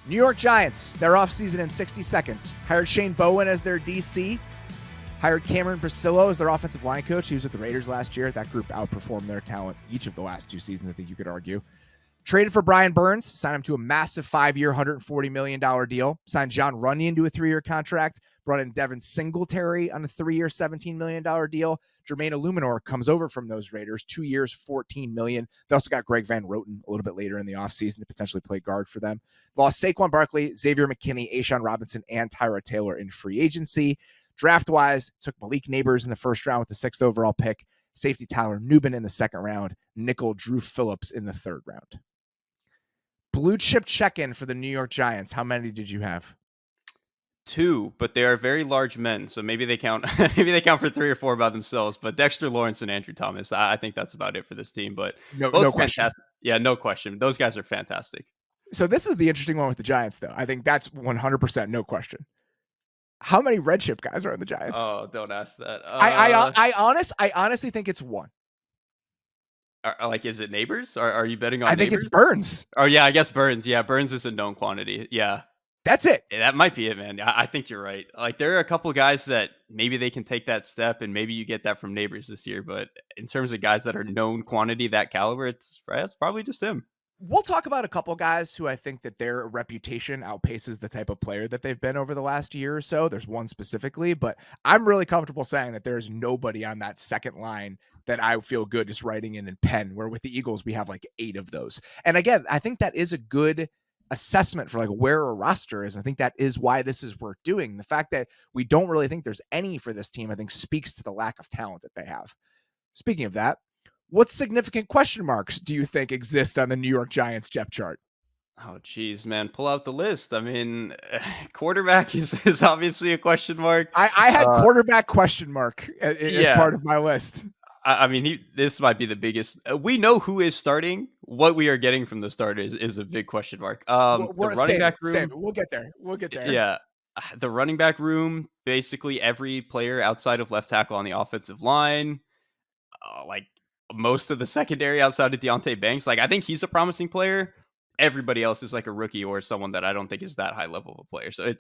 New York Giants, their offseason in 60 seconds. Hired Shane Bowen as their DC. Hired Cameron Brasillo as their offensive line coach. He was with the Raiders last year. That group outperformed their talent each of the last 2 seasons, I think you could argue. Traded for Brian Burns, signed him to a massive 5-year, $140 million deal. Signed John Runyon to a 3-year contract. Brought in Devin Singletary on a 3-year, $17 million deal. Jermaine Illuminor comes over from those Raiders, 2 years, $14 million. They also got Greg Van Roten a little bit later in the offseason to potentially play guard for them. Lost Saquon Barkley, Xavier McKinney, A'Shaun Robinson, and Tyra Taylor in free agency. Draft-wise, took Malik Neighbors in the first round with the 6th overall pick. Safety Tyler Nubin in the 2nd round. Nickel Drew Phillips in the 3rd round. Blue chip check-in for the New York Giants. How many did you have? 2, but they are very large men, so maybe they count. Maybe they count for 3 or 4 by themselves. But Dexter Lawrence and Andrew Thomas, I think that's about it for this team. But No both question. fantastic. Yeah, no question. Those guys are fantastic. So this is the interesting one with the Giants, though. I think that's 100% no question. How many red chip guys are on the Giants? Oh, don't ask that. I honestly think it's 1. Like, is it Neighbors? Are you betting on? I think Neighbors? It's Burns. Oh yeah, I guess Burns. Yeah, Burns is a known quantity. Yeah, that's it. Yeah, that might be it, man. I think you're right. Like, there are a couple of guys that maybe they can take that step, and maybe you get that from Neighbors this year. But in terms of guys that are known quantity, that caliber, it's probably just him. We'll talk about a couple guys who I think that their reputation outpaces the type of player that they've been over the last year or so. There's one specifically, but I'm really comfortable saying that there's nobody on that second line that I feel good just writing in pen, where with the Eagles, we have like 8 of those. And again, I think that is a good assessment for like where a roster is. And I think that is why this is worth doing. The fact that we don't really think there's any for this team, I think speaks to the lack of talent that they have. Speaking of that, what significant question marks do you think exist on the New York Giants depth chart? Oh, geez, man. Pull out the list. I mean, quarterback is obviously a question mark. I had quarterback question mark as part of my list. I mean, this might be the biggest. We know who is starting. What we are getting from the starters is a big question mark. The running back room. We'll get there. Yeah. The running back room, basically every player outside of left tackle on the offensive line, like most of the secondary outside of Deontay Banks. Like, I think he's a promising player. Everybody else is like a rookie or someone that I don't think is that high level of a player. So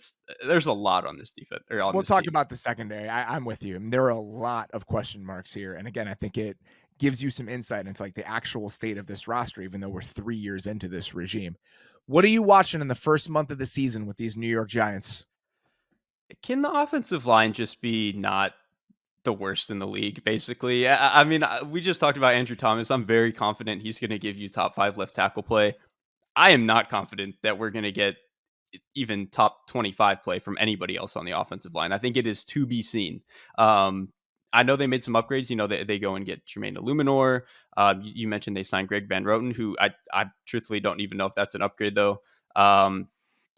there's a lot on this defense. We'll talk about the secondary. I'm with you. I mean, there are a lot of question marks here. And again, I think it gives you some insight into like the actual state of this roster, even though we're 3 years into this regime. What are you watching in the first month of the season with these New York Giants? Can the offensive line just be not the worst in the league, basically? I mean, we just talked about Andrew Thomas. I'm very confident he's going to give you top 5 left tackle play. I am not confident that we're going to get even top 25 play from anybody else on the offensive line. I think it is to be seen. I know they made some upgrades. You know, they go and get Jermaine Illuminor. You mentioned they signed Greg Van Roten, who I truthfully don't even know if that's an upgrade, though.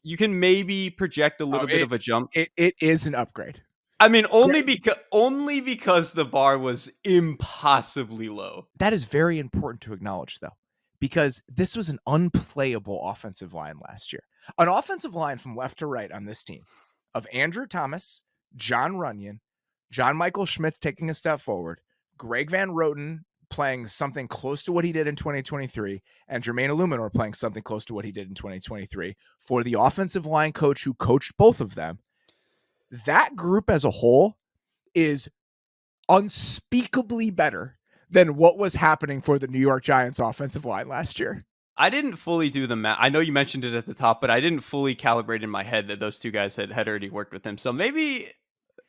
You can maybe project a little bit of a jump. It is an upgrade. I mean, only because the bar was impossibly low. That is very important to acknowledge, though, because this was an unplayable offensive line last year. An offensive line from left to right on this team of Andrew Thomas, John Runyon, John Michael Schmitz taking a step forward, Greg Van Roten playing something close to what he did in 2023, and Jermaine Illuminor playing something close to what he did in 2023 for the offensive line coach who coached both of them. That group as a whole is unspeakably better than what was happening for the New York Giants offensive line last year. I didn't fully do the math. I know you mentioned it at the top, but I didn't fully calibrate in my head that those two guys had already worked with him. So maybe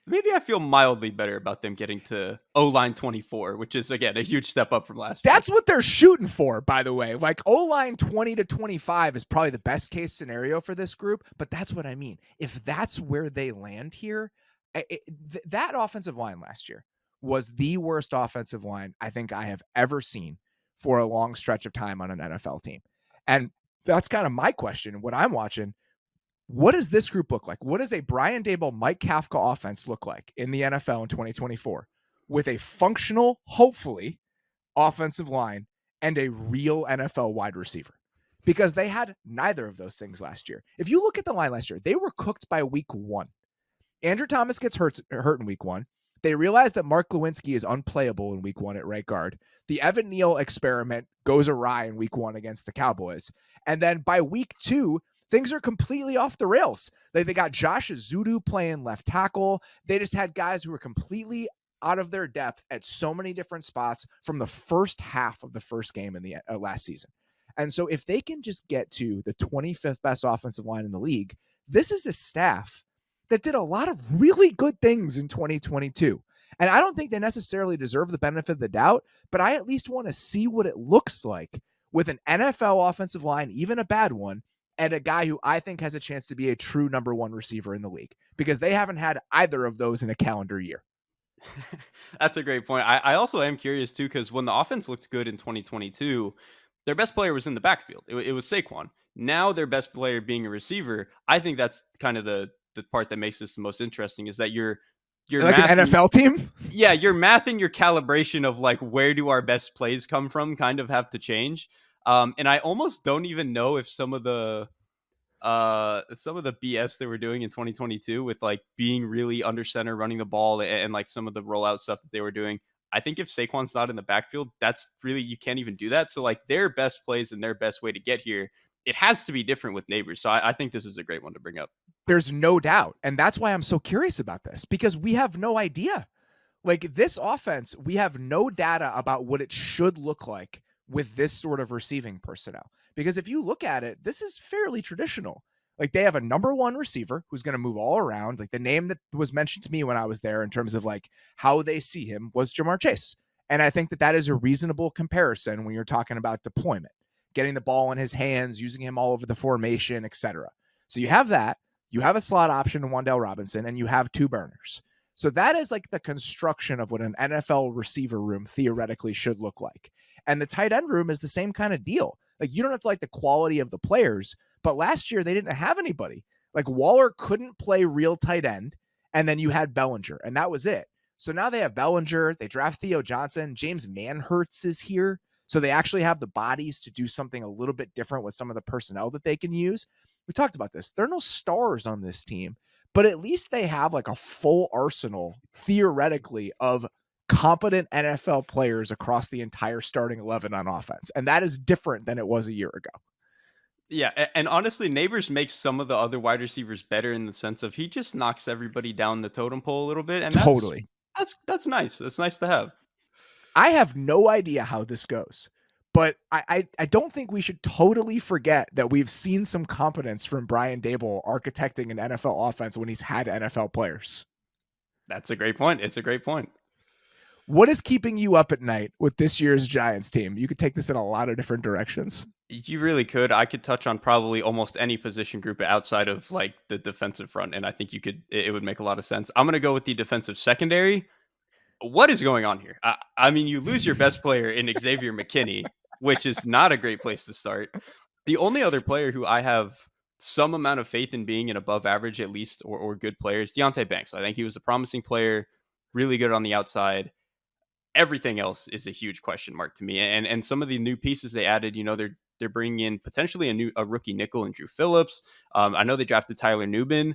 I feel mildly better about them getting to O-line 24, which is, again, a huge step up from last year. That's what they're shooting for, by the way. Like, O-line 20 to 25 is probably the best case scenario for this group, but that's what I mean. If that's where they land here, that offensive line last year was the worst offensive line I think I have ever seen for a long stretch of time on an NFL team. And that's kind of my question. What I'm watching, what does this group look like? What does a Brian Daboll, Mike Kafka offense look like in the NFL in 2024 with a functional, hopefully, offensive line and a real NFL wide receiver? Because they had neither of those things last year. If you look at the line last year, they were cooked by week 1. Andrew Thomas gets hurt in week 1. They realize that Mark Lewinsky is unplayable in week 1 at right guard. The Evan Neal experiment goes awry in week 1 against the Cowboys. And then by week 2, things are completely off the rails. They got Josh Azudu playing left tackle. They just had guys who were completely out of their depth at so many different spots from the first half of the first game in the last season. And so if they can just get to the 25th best offensive line in the league, this is a staff that did a lot of really good things in 2022. And I don't think they necessarily deserve the benefit of the doubt, but I at least want to see what it looks like with an NFL offensive line, even a bad one, and a guy who I think has a chance to be a true number one receiver in the league, because they haven't had either of those in a calendar year. That's a great point. I also am curious too, because when the offense looked good in 2022, their best player was in the backfield. It was Saquon. Now their best player being a receiver. I think that's kind of the part that makes this the most interesting, is that you're like an NFL team. Yeah, your math and your calibration of like, where do our best plays come from kind of have to change. And I almost don't even know if some of the BS they were doing in 2022 with like being really under center, running the ball, and like some of the rollout stuff that they were doing. I think if Saquon's not in the backfield, that's really, you can't even do that. So like their best plays and their best way to get here, it has to be different with Neighbors. So I think this is a great one to bring up. There's no doubt. And that's why I'm so curious about this, because we have no idea. Like this offense, we have no data about what it should look like with this sort of receiving personnel. Because if you look at it, this is fairly traditional. Like they have a number one receiver who's going to move all around. Like the name that was mentioned to me when I was there in terms of like how they see him was Jamar Chase. And I think that that is a reasonable comparison when you're talking about deployment, getting the ball in his hands, using him all over the formation, etc. So you have that. You have a slot option in Wan'Dale Robinson, and you have two burners. So that is like the construction of what an NFL receiver room theoretically should look like. And the tight end room is the same kind of deal. Like you don't have to like the quality of the players, but last year they didn't have anybody. Like Waller couldn't play real tight end, and then you had Bellinger, and that was it. So now they have Bellinger, they draft Theo Johnson, James Manhurts is here. So they actually have the bodies to do something a little bit different with some of the personnel that they can use. We talked about this. There are no stars on this team, but at least they have like a full arsenal, theoretically, of competent NFL players across the entire starting 11 on offense. And that is different than it was a year ago. Yeah, and honestly, Neighbors makes some of the other wide receivers better in the sense of he just knocks everybody down the totem pole a little bit. And totally. That's nice. That's nice to have. I have no idea how this goes, but I don't think we should totally forget that we've seen some competence from Brian Daboll architecting an NFL offense when he's had NFL players. That's a great point. It's a great point. What is keeping you up at night with this year's Giants team? You could take this in a lot of different directions. You really could. I could touch on probably almost any position group outside of like the defensive front, and I think it would make a lot of sense. I'm going to go with the defensive secondary. What is going on here? I mean, you lose your best player in Xavier McKinney, which is not a great place to start. The only other player who I have some amount of faith in being an above average, at least, or good player is Deontay Banks. I think he was a promising player, really good on the outside. Everything else is a huge question mark to me. And some of the new pieces they added, you know, they're bringing in potentially a rookie nickel in Drew Phillips. I know they drafted Tyler Nubin.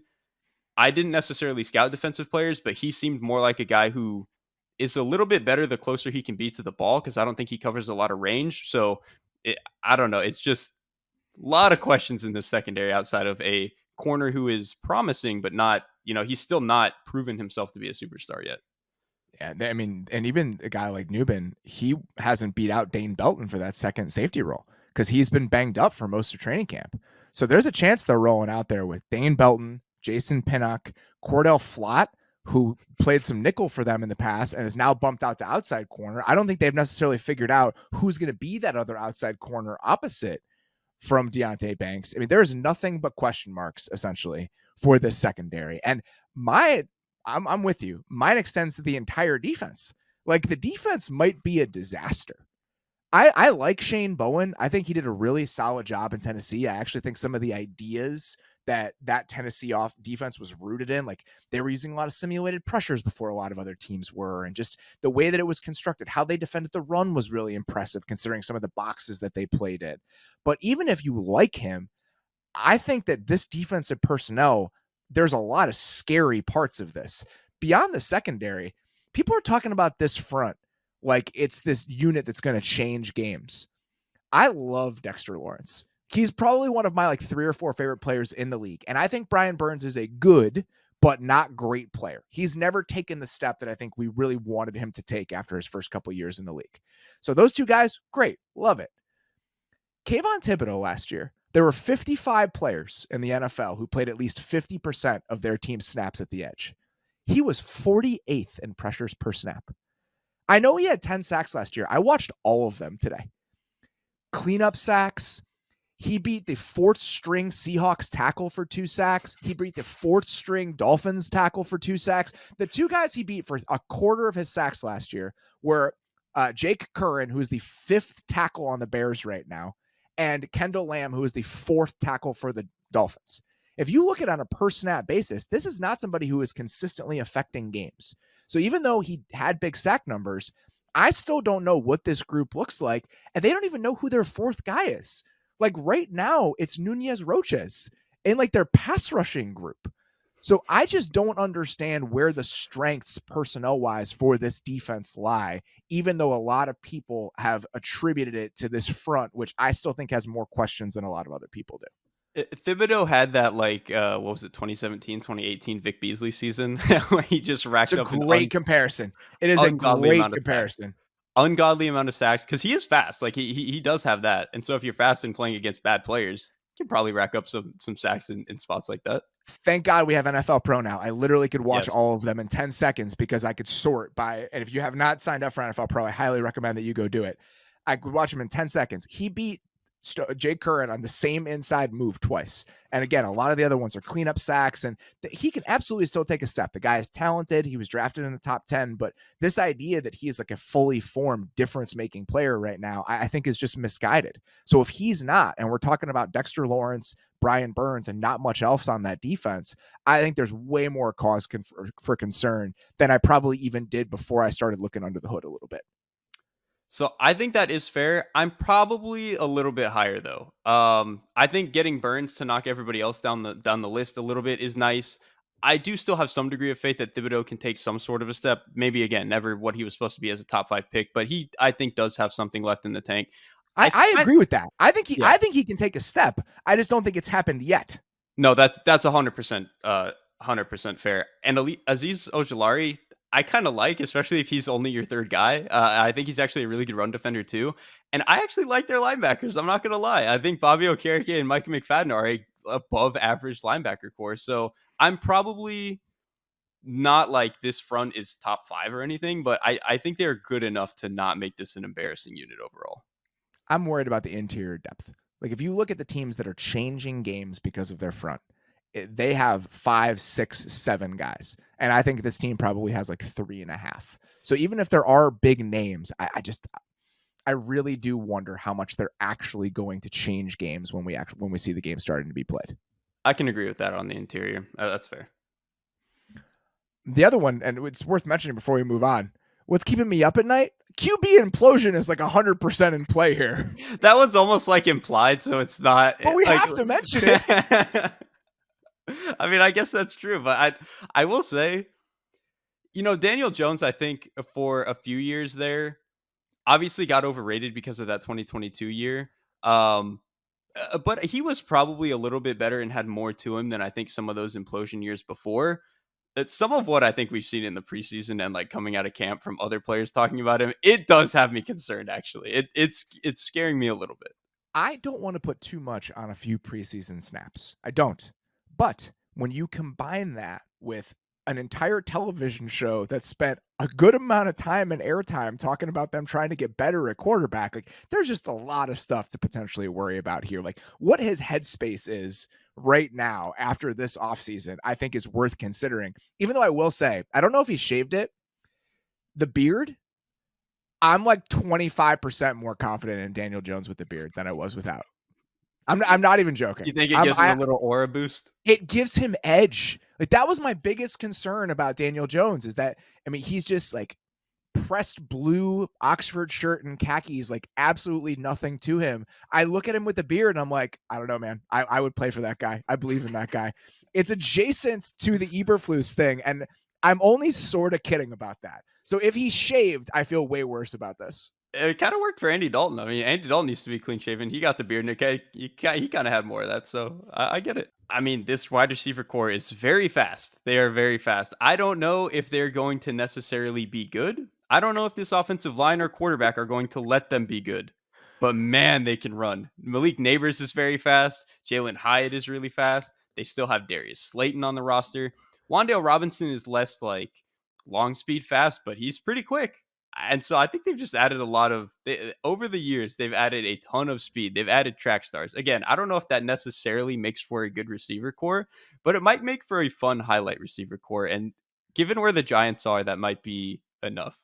I didn't necessarily scout defensive players, but he seemed more like a guy who is a little bit better the closer he can be to the ball, because I don't think he covers a lot of range. So I don't know. It's just a lot of questions in the secondary outside of a corner who is promising, but not, you know, he's still not proven himself to be a superstar yet. Yeah, I mean, and even a guy like Nubin, he hasn't beat out Dane Belton for that second safety role because he's been banged up for most of training camp. So there's a chance they're rolling out there with Dane Belton, Jason Pinnock, Cordell Flott, who played some nickel for them in the past and is now bumped out to outside corner. I don't think they've necessarily figured out who's going to be that other outside corner opposite from Deontay Banks. I mean, there's nothing but question marks essentially for this secondary. And I'm with you. Mine extends to the entire defense. Like the defense might be a disaster. I like Shane Bowen. I think he did a really solid job in Tennessee. I actually think some of the ideas that Tennessee off defense was rooted in, like they were using a lot of simulated pressures before a lot of other teams were, and just the way that it was constructed, how they defended the run was really impressive considering some of the boxes that they played in. But even if you like him, I think that this defensive personnel, there's a lot of scary parts of this. Beyond the secondary, people are talking about this front like it's this unit that's going to change games. I love Dexter Lawrence. He's probably one of my like 3 or 4 favorite players in the league. And I think Brian Burns is a good, but not great player. He's never taken the step that I think we really wanted him to take after his first couple years in the league. So those two guys, great. Love it. Kayvon Thibodeau last year, there were 55 players in the NFL who played at least 50% of their team's snaps at the edge. He was 48th in pressures per snap. I know he had 10 sacks last year. I watched all of them today. Cleanup sacks. He beat the 4th string Seahawks tackle for 2 sacks. He beat the 4th string Dolphins tackle for 2 sacks. The 2 guys he beat for a quarter of his sacks last year were Jake Curran, who is the 5th tackle on the Bears right now, and Kendall Lamb, who is the 4th tackle for the Dolphins. If you look at it on a per snap basis, this is not somebody who is consistently affecting games. So even though he had big sack numbers, I still don't know what this group looks like, and they don't even know who their 4th guy is. Like right now, it's Nunez Roches in like their pass rushing group. So I just don't understand where the strengths personnel-wise for this defense lie, even though a lot of people have attributed it to this front, which I still think has more questions than a lot of other people do. Thibodeau had that like what was it, 2017, 2018 Vic Beasley season where he just racked up a great comparison. It is a great comparison. Ungodly amount of sacks because he is fast. Like he does have that. And so if you're fast and playing against bad players, you can probably rack up some sacks in spots like that. Thank God we have NFL Pro now. I literally could watch all of them in 10 seconds because I could sort by, and if you have not signed up for NFL Pro, I highly recommend that you go do it. I could watch him in 10 seconds. He beat Jake Curran on the same inside move twice. And again, a lot of the other ones are cleanup sacks, and he can absolutely still take a step. The guy is talented. He was drafted in the top 10, but this idea that he is like a fully formed difference-making player right now, I think is just misguided. So if he's not, and we're talking about Dexter Lawrence, Brian Burns, and not much else on that defense, I think there's way more cause for concern than I probably even did before I started looking under the hood a little bit. So I think that is fair. I'm probably a little bit higher though. I think getting Burns to knock everybody else down the list a little bit is nice. I do still have some degree of faith that Thibodeau can take some sort of a step. Maybe again, never what he was supposed to be as a top 5 pick, but he I think does have something left in the tank. I agree with that. I think he can take a step. I just don't think it's happened yet. No, that's 100% fair. And Azeez Ojulari, I kind of like, especially if he's only your 3rd guy. I think he's actually a really good run defender too. And I actually like their linebackers. I'm not going to lie. I think Bobby Okereke and Micah McFadden are a above average linebacker core. So I'm probably not like this front is top 5 or anything, but I think they're good enough to not make this an embarrassing unit overall. I'm worried about the interior depth. Like if you look at the teams that are changing games because of their front, they have 5, 6, 7 guys. And I think this team probably has like 3.5. So even if there are big names, I really do wonder how much they're actually going to change games when we see the game starting to be played. I can agree with that on the interior. That's fair. The other one, and it's worth mentioning before we move on, what's keeping me up at night? QB implosion is like 100% in play here. That one's almost like implied, so it's not. But we have to mention it. I mean, I guess that's true, but I will say, Daniel Jones, I think for a few years there, obviously got overrated because of that 2022 year. But he was probably a little bit better and had more to him than I think some of those implosion years before. That's some of what I think we've seen in the preseason and like coming out of camp from other players talking about him. It does have me concerned, actually. It's scaring me a little bit. I don't want to put too much on a few preseason snaps. I don't. But when you combine that with an entire television show that spent a good amount of time and airtime talking about them trying to get better at quarterback, like there's just a lot of stuff to potentially worry about here. Like what his headspace is right now after this offseason, I think is worth considering. Even though I will say, I don't know if he shaved it. The beard, I'm like 25% more confident in Daniel Jones with the beard than I was without. I'm not even joking. You think it gives him a little aura boost? It gives him edge. Like that was my biggest concern about Daniel Jones is that, I mean, he's just like pressed blue Oxford shirt and khakis, like absolutely nothing to him. I look at him with the beard and I'm like, I don't know, man. I would play for that guy. I believe in that guy. It's adjacent to the Eberflus thing. And I'm only sort of kidding about that. So if he shaved, I feel way worse about this. It kind of worked for Andy Dalton. I mean, Andy Dalton used to be clean shaven. He got the beard, and he kind of had more of that. So I get it. I mean, this wide receiver core is very fast. They are very fast. I don't know if they're going to necessarily be good. I don't know if this offensive line or quarterback are going to let them be good. But man, they can run. Malik Neighbors is very fast. Jalen Hyatt is really fast. They still have Darius Slayton on the roster. Wandale Robinson is less like long speed fast, but he's pretty quick. And so I think they've just added a lot of over the years. They've added a ton of speed. They've added track stars. Again, I don't know if that necessarily makes for a good receiver core, but it might make for a fun highlight receiver core. And given where the Giants are, that might be enough.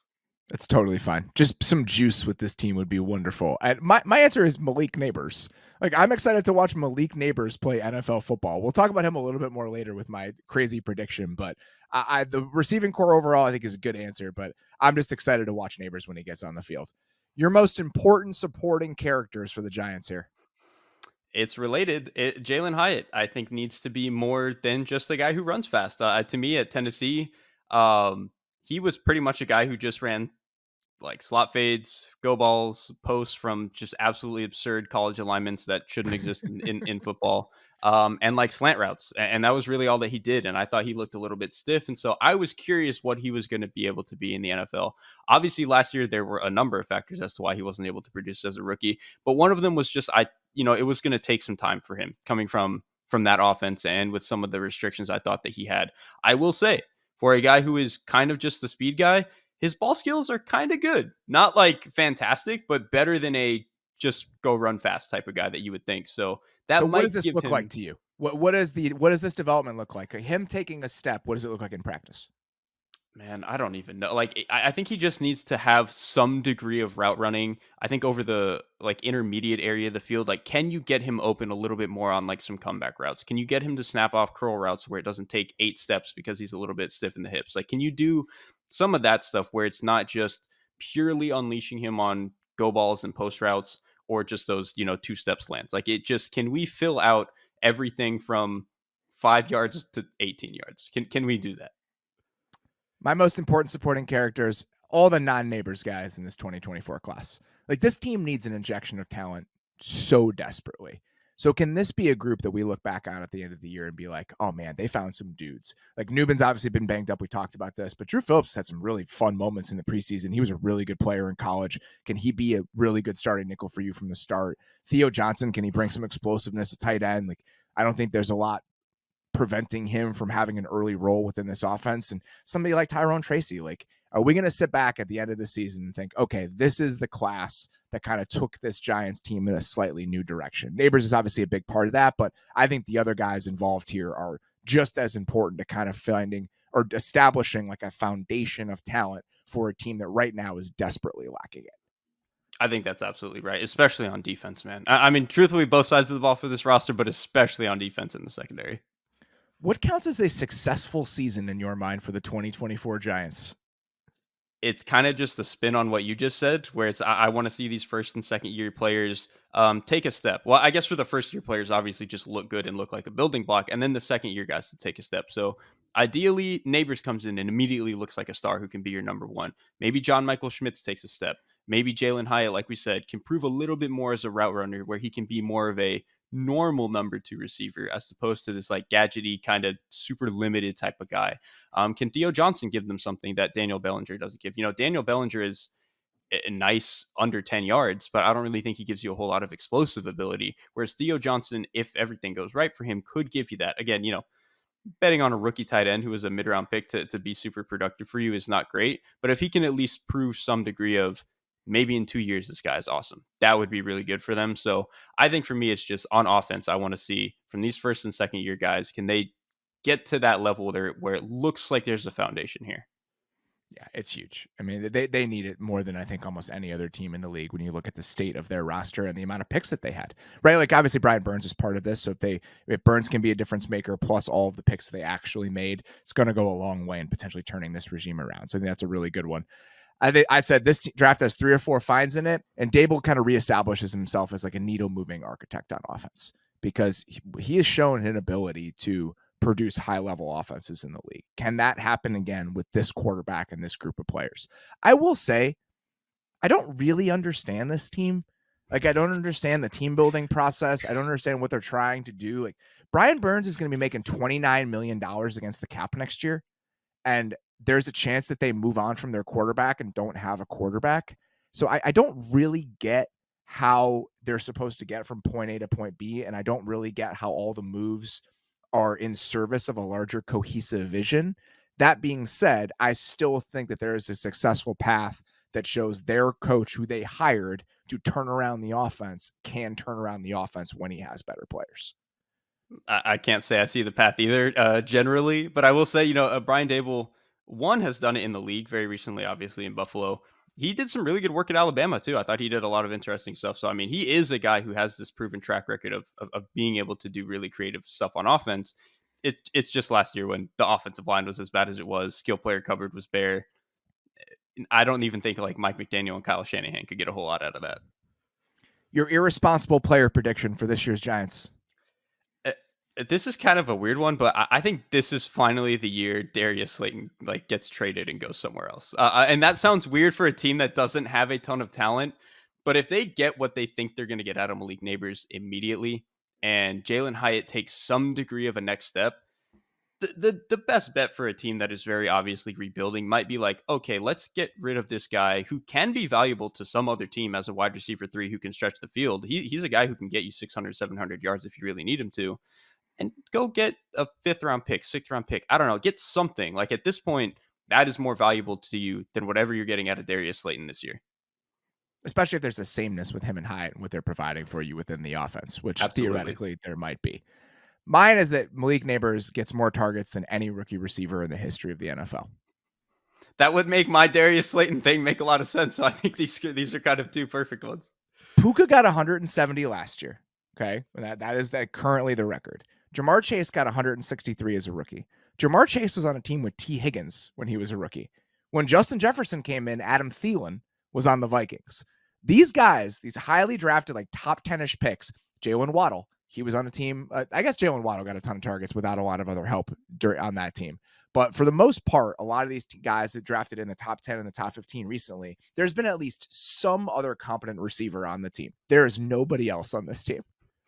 It's totally fine. Just some juice with this team would be wonderful. And my answer is Malik Neighbors. Like, I'm excited to watch Malik Neighbors play NFL football. We'll talk about him a little bit more later with my crazy prediction, but the receiving core overall, I think, is a good answer, but I'm just excited to watch Neighbors when he gets on the field. Your most important supporting characters for the Giants here. It's related. Jalen Hyatt, I think, needs to be more than just a guy who runs fast. To me, at Tennessee, he was pretty much a guy who just ran like slot fades, go balls, posts from just absolutely absurd college alignments that shouldn't exist in football, and like slant routes. And that was really all that he did. And I thought he looked a little bit stiff. And so I was curious what he was going to be able to be in the NFL. Obviously, last year, there were a number of factors as to why he wasn't able to produce as a rookie. But one of them was just, it was going to take some time for him coming from that offense and with some of the restrictions I thought that he had. I will say, for a guy who is kind of just the speed guy, his ball skills are kind of good. Not like fantastic, but better than a just go run fast type of guy that you would think. So that what might does this give look him, like to you? What does this development look like? Him taking a step, what does it look like in practice? man, I don't even know. Like, I think he just needs to have some degree of route running. I think over the like intermediate area of the field, like, can you get him open a little bit more on like some comeback routes? Can you get him to snap off curl routes where it doesn't take 8 steps because he's a little bit stiff in the hips? Like, can you do some of that stuff where it's not just purely unleashing him on go balls and post routes or just those, 2-step slants? Like, it just, can we fill out everything from 5 yards to 18 yards? Can we do that? My most important supporting characters, all the non-Neighbors guys in this 2024 class. Like, this team needs an injection of talent so desperately. So can this be a group that we look back on at the end of the year and be like, oh man, they found some dudes? Like, Newman's obviously been banged up. We talked about this, but Drew Phillips had some really fun moments in the preseason. He was a really good player in college. Can he be a really good starting nickel for you from the start? Theo Johnson, can he bring some explosiveness at tight end? Like, I don't think there's a lot preventing him from having an early role within this offense. And somebody like Tyrone Tracy, like, are we going to sit back at the end of the season and think, okay, this is the class that kind of took this Giants team in a slightly new direction? Neighbors is obviously a big part of that, but I think the other guys involved here are just as important to kind of finding or establishing like a foundation of talent for a team that right now is desperately lacking it. I think that's absolutely right, especially on defense, man. I mean, truthfully, both sides of the ball for this roster, but especially on defense in the secondary. What counts as a successful season in your mind for the 2024 Giants? It's kind of just a spin on what you just said, where it's I want to see these first and second year players take a step. Well, I guess for the first year players, obviously just look good and look like a building block, and then the second year guys to take a step. So ideally, Neighbors comes in and immediately looks like a star who can be your number one. Maybe John Michael Schmitz takes a step. Maybe Jalen Hyatt, like we said, can prove a little bit more as a route runner, where he can be more of a normal number 2 receiver as opposed to this like gadgety kind of super limited type of guy. Can Theo Johnson give them something that Daniel Bellinger doesn't give? Daniel Bellinger is a nice under 10 yards, but I don't really think he gives you a whole lot of explosive ability. Whereas Theo Johnson, if everything goes right for him, could give you that. Again, betting on a rookie tight end who is a mid-round pick to be super productive for you is not great. But if he can at least prove some degree of maybe in 2 years, this guy is awesome, that would be really good for them. So I think for me, it's just on offense. I want to see from these first and second year guys, can they get to that level there where it looks like there's a foundation here? Yeah, it's huge. I mean, they need it more than I think almost any other team in the league when you look at the state of their roster and the amount of picks that they had, right? Like, obviously Brian Burns is part of this. So if Burns can be a difference maker plus all of the picks that they actually made, it's going to go a long way in potentially turning this regime around. So I think that's a really good one. I said this draft has 3 or 4 finds in it, and Daboll kind of reestablishes himself as like a needle moving architect on offense because he has shown an ability to produce high level offenses in the league. Can that happen again with this quarterback and this group of players? I will say, I don't really understand this team. Like, I don't understand the team building process. I don't understand what they're trying to do. Like, Brian Burns is going to be making $29 million against the cap next year. And there's a chance that they move on from their quarterback and don't have a quarterback. So I don't really get how they're supposed to get from point A to point B. And I don't really get how all the moves are in service of a larger cohesive vision. That being said, I still think that there is a successful path that shows their coach, who they hired to turn around the offense, can turn around the offense when he has better players. I can't say I see the path either, generally, but I will say, Brian Daboll, one, has done it in the league very recently, obviously in Buffalo. He did some really good work at Alabama too. I thought he did a lot of interesting stuff. So I mean, he is a guy who has this proven track record of being able to do really creative stuff on offense. It's just last year when the offensive line was as bad as it was, skill player cupboard was bare. I don't even think like Mike McDaniel and Kyle Shanahan could get a whole lot out of that. Your irresponsible player prediction for this year's Giants. This is kind of a weird one, but I think this is finally the year Darius Slayton like gets traded and goes somewhere else. And that sounds weird for a team that doesn't have a ton of talent. But if they get what they think they're going to get out of Malik Neighbors immediately, and Jalen Hyatt takes some degree of a next step, the best bet for a team that is very obviously rebuilding might be like, okay, let's get rid of this guy who can be valuable to some other team as a wide receiver 3 who can stretch the field. He's a guy who can get you 600, 700 yards if you really need him to. And go get a 5th round pick, 6th round pick. I don't know. Get something. Like at this point, that is more valuable to you than whatever you're getting out of Darius Slayton this year. Especially if there's a sameness with him and Hyatt and what they're providing for you within the offense, which theoretically there might be. Mine is that Malik Neighbors gets more targets than any rookie receiver in the history of the NFL. That would make my Darius Slayton thing make a lot of sense. So I think these are kind of two perfect ones. Puka got 170 last year. Okay. That is currently the record. Jamar Chase got 163 as a rookie. Jamar Chase was on a team with T. Higgins when he was a rookie. When Justin Jefferson came in, Adam Thielen was on the Vikings. These guys, these highly drafted, like top 10-ish picks, Jalen Waddle, he was on a team. I guess Jalen Waddle got a ton of targets without a lot of other help on that team. But for the most part, a lot of these guys that drafted in the top 10 and the top 15 recently, there's been at least some other competent receiver on the team. There is nobody else on this team.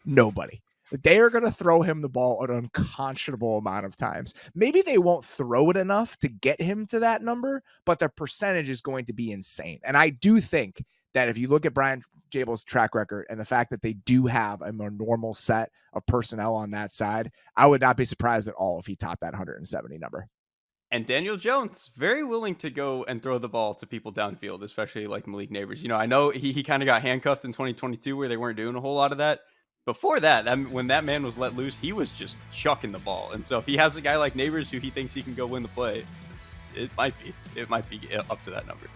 Nobody. They are going to throw him the ball an unconscionable amount of times. Maybe they won't throw it enough to get him to that number, but the percentage is going to be insane. And I do think that if you look at Brian Daboll's track record and the fact that they do have a more normal set of personnel on that side, I would not be surprised at all if he topped that 170 number. And Daniel Jones, very willing to go and throw the ball to people downfield, especially like Malik Neighbors. I know he kind of got handcuffed in 2022 where they weren't doing a whole lot of that. Before that, when that man was let loose, he was just chucking the ball. And so if he has a guy like Neighbors who he thinks he can go win the play, it might be up to that number.